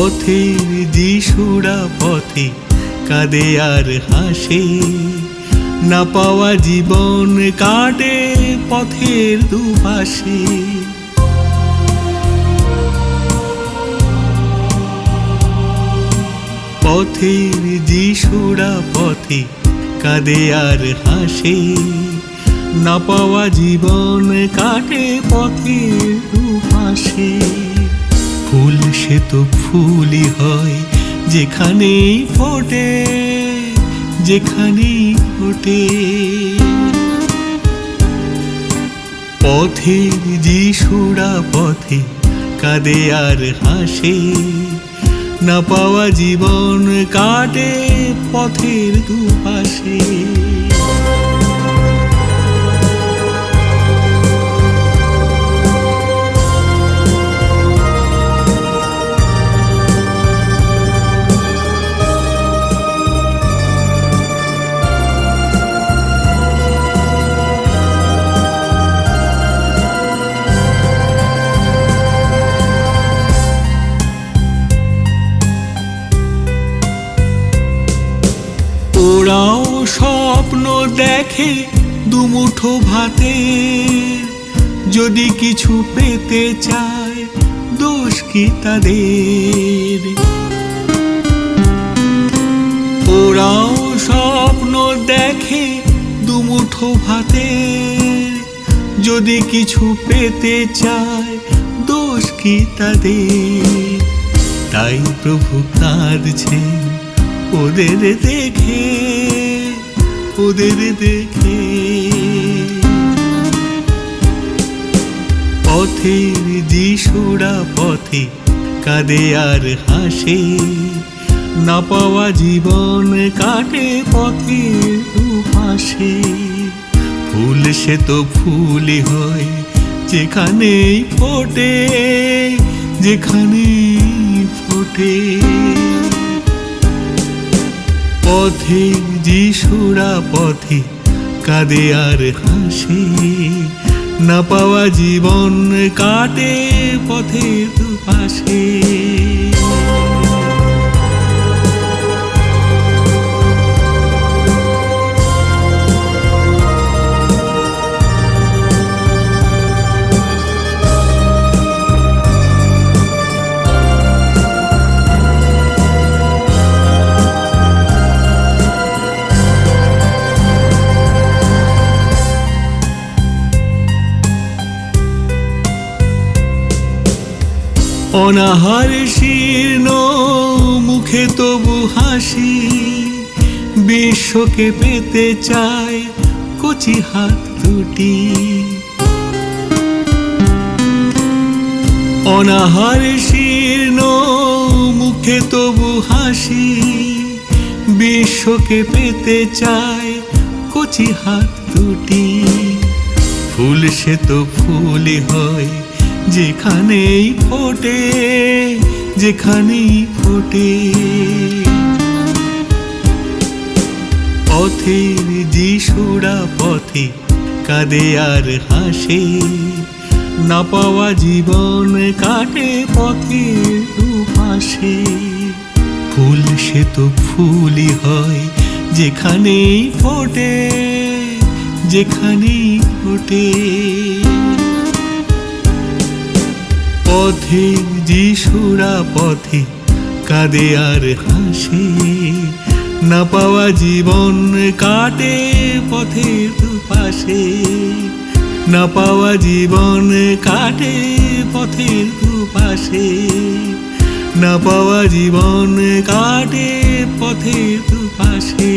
পথের যিশুরা পথে কাঁদে আর হাসে, না পাওয়া জীবন কাটে পথের দুপাশে। পথের যিশুরা পথে কাঁদে আর হাসে, না পাওয়া জীবন কাটে পথের দুপাশে। ফুল সে তো ফুলই হয় যেখানেই ফোটে, যেখানেই ফোটে। পথের যিশুরা পথে কাঁদে আর হাসে, না পাওয়া জীবন কাটে পথের দুপাশে। ওরাও স্বপ্ন দেখে দুমুঠো ভাতে, যদি কিছু পেতে চায় দোষ কি তাদের। ওরাও স্বপ্ন দেখে দুমুঠো ভাতে, যদি কিছু পেতে চায় দোষ কি তাদের। তাই প্রভু কাঁদছেন ওদের দেখে, ওদের দেখে। পথের যিশুরা পথে কাঁদে আর হাসে, না পাওয়া জীবন কাটে পথের দুপাশে। ফুল সে তো ফুলই হয় যেখানেই ফোটে, যেখানেই ফোটে। পথের যিশুরা পথে কাঁদে আর হাসে, না পাওয়া জীবন কাটে পথের দুপাশে। অনাহার শীর্ণ মুখে তবু হাসি, বিশ্বকে পেতে চায় কচি হাত দুটি। অনাহার শীর্ণ মুখে তবু হাসি, বিশ্বকে পেতে চায় কচি হাত দুটি। ফুল সে তো ফুলই হয় যেখানেই ফোটে, যেখানেই ফোটে। পথের যিশুরা পথে কাঁদে আর হাসে, না পাওয়া জীবন কাটে পথের দুপাশে। ফুল সে তো ফুলই হয় যেখানেই ফোটে, যেখানেই ফোটে। পথের যিশুরা পথে কাঁদে আর হাসে, না পাওয়া জীবন কাটে পথের দুপাশে। না পাওয়া জীবন কাটে পথের দুপাশে, না পাওয়া জীবন কাটে পথের দুপাশে।